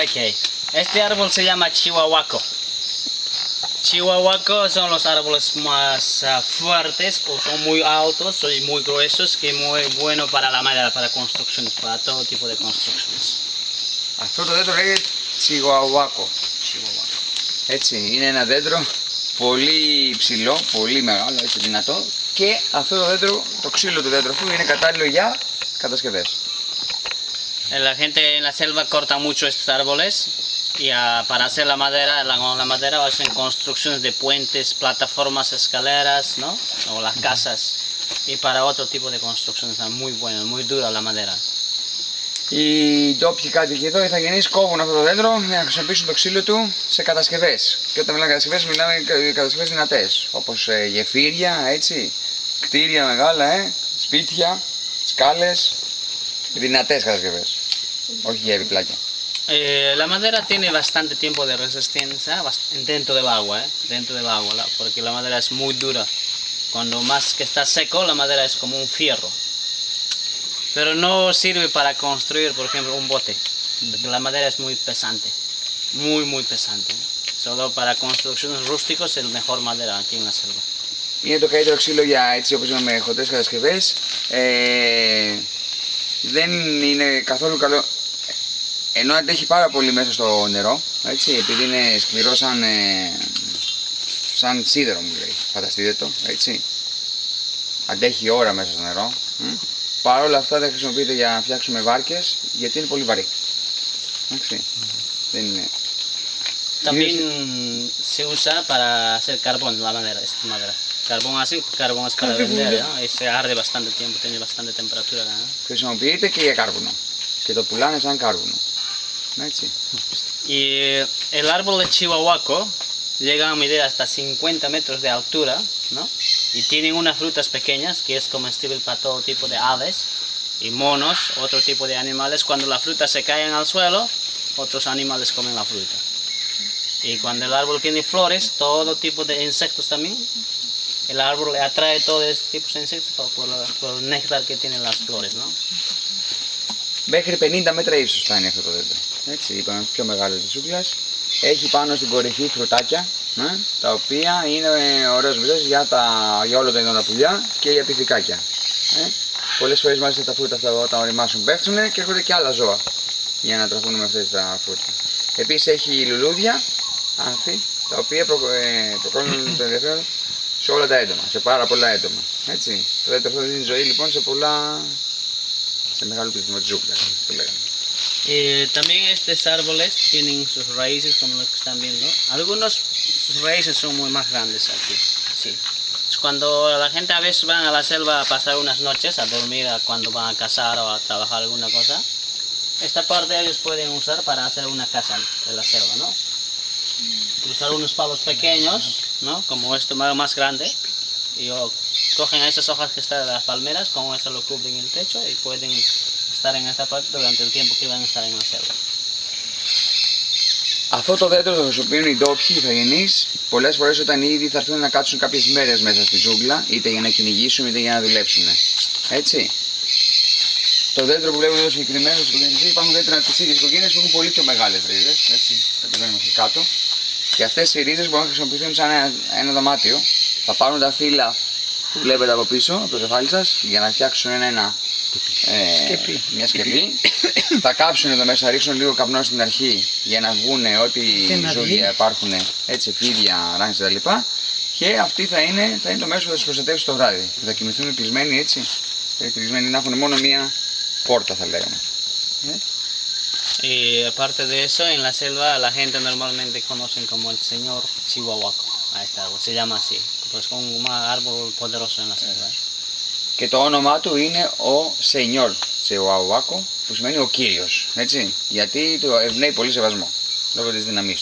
Ok, este árbol se llama chihuahuaco. Chihuahuaco son los árboles más fuertes, o son muy altos y muy gruesos, que es muy bueno para la madera, para construcciones, para todo tipo de construcciones. Αυτό το δέντρο λέγεται τσιγουαουάκο. Έτσι, είναι ένα δέντρο πολύ ψηλό, πολύ μεγάλο, έτσι δυνατό, και αυτό το δέντρο, το ξύλο του δέντρου αυτού είναι κατάλληλο για κατασκευές. La gente en la selva corta mucho estos árboles y para hacer la madera, con la madera hacen construcciones de puentes, plataformas, escaleras, ¿no? O las casas, y para otro tipo de construcciones, muy bueno, muy dura la madera. Οι ντόπιοι κάτοικοι εδώ, οι ηθαγενείς, κόβουν αυτό το δέντρο για να χρησιμοποιήσουν το ξύλο του σε κατασκευές. Και όταν μιλάμε κατασκευές, μιλάμε για κατασκευές δυνατές, όπως γεφύρια, έτσι, κτίρια μεγάλα, σπίτια, σκάλες, δυνατές κατασκευές, όχι για επιπλάκια. La madera tiene bastante tiempo de resistencia dentro del agua, porque la madera es muy dura. Cuando más que está seco, la madera es como un fierro. Pero no sirve para construir, por ejemplo, un bote, porque la madera es muy pesante, muy pesante. Solo para construcciones rústicas es el mejor madera aquí en la selva. Είναι το καλύτερο ξύλο για, έτσι όπως είπαμε, χοντρές κατασκευές. Δεν είναι καθόλου καλό, ενώ αντέχει πάρα πολύ μέσα στο νερό, έτσι, επειδή είναι σκληρό σαν σίδερο, μου λέει, φανταστείτε το, έτσι. Αντέχει ώρα μέσα στο νερό. Παρ' όλα αυτά δεν χρησιμοποιείται για να φτιάξουμε βάρκες, γιατί είναι πολύ βαρύ. Εντάξει. Δεν είναι. También se usa para hacer carbón la madera, esta madera. Carbón así, carbón es para vender, ¿no? Y se arde bastante tiempo, tiene bastante temperatura, ¿no? Χρησιμοποιείται και για κάρβουνο. Και το πουλάνε σαν κάρβουνο. Έτσι. Y el árbol de chihuahuaco llega a medir hasta 50 metros de altura, ¿no? Y tienen unas frutas pequeñas que es comestible para todo tipo de aves y monos, otro tipo de animales. Cuando las frutas se caen al suelo, otros animales comen la fruta. Y cuando el árbol tiene flores, todo tipo de insectos también, el árbol le atrae todos estos tipos de insectos por el néctar que tienen las flores, ¿no? Μέχρι 50 μέτρα ύψος θα είναι αυτό το δέντρο. Έτσι, είπαμε πιο μεγάλο της ζούγκλας. Έχει πάνω στην κορυφή φρουτάκια, τα οποία είναι ωραίες βρύτες για όλα τα πουλιά και για πυθικάκια. Πολλές φορές μάλιστα τα φρούτα αυτά όταν οριμάσουν πέφτουν και έρχονται και άλλα ζώα για να τραφούν με αυτές τα φρούτα. Επίσης έχει λουλούδια, άνθη, τα οποία προκαλούν το ενδιαφέρον σε όλα τα έντομα, σε πάρα πολλά έντομα. Έτσι. Το δέντρο αυτό δίνει ζωή λοιπόν σε μεγάλο πληθυσμό της ζούγκλας, το λέγαμε. También estos árboles tienen sus raíces como los que están viendo. Algunos sus raíces son muy más grandes aquí. Sí. Cuando la gente a veces van a la selva a pasar unas noches a dormir cuando van a cazar o a trabajar alguna cosa, esta parte ellos pueden usar para hacer una casa en la selva, ¿no? Usar unos palos pequeños, ¿no? Como esto más grande, y cogen esas hojas que están de las palmeras, con eso lo cubren el techo y pueden estar en esta parte durante el tiempo que van a estar en la selva. Αυτό το δέντρο το χρησιμοποιούν οι ντόπιοι, οι ηθαγενείς, πολλές φορές όταν ήδη θα έρθουν να κάτσουν κάποιες μέρες μέσα στη ζούγκλα, είτε για να κυνηγήσουν είτε για να δουλέψουν. Έτσι. Το δέντρο που βλέπουμε εδώ συγκεκριμένα στις οικογένειες, υπάρχουν δέντρα της ίδιας οικογένειας που έχουν πολύ πιο μεγάλες ρίζες. Έτσι, κατεβαίνουμε εκεί κάτω. Και αυτές οι ρίζες μπορούν να χρησιμοποιηθούν σαν ένα δωμάτιο. Θα πάρουν τα φύλλα που βλέπετε από πίσω, από το κεφάλι σας, για να φτιάξουν μια σκεπή. Θα κάψουν εδώ μέσα, θα ρίξουν λίγο καπνό στην αρχή για να βγουν ό,τι ζώδια υπάρχουν, έτσι, φίδια, ράνες κτλ. Και αυτή θα είναι το μέσο που θα τους προστατεύσει το βράδυ. Θα κοιμηθούν κλεισμένοι, έτσι, κλεισμένοι, να έχουν μόνο μία πόρτα, θα λέγαμε. Y aparte de eso, en la selva la gente normalmente conocen como el señor chihuahuaco a este árbol, se llama así, pues es un árbol poderoso en la selva. Και το όνομά του είναι ο Σενιόρ Τσιουαουάκο, που σημαίνει ο Κύριος, έτσι, γιατί του ευνέει πολύ σεβασμό, λόγω της δύναμής του.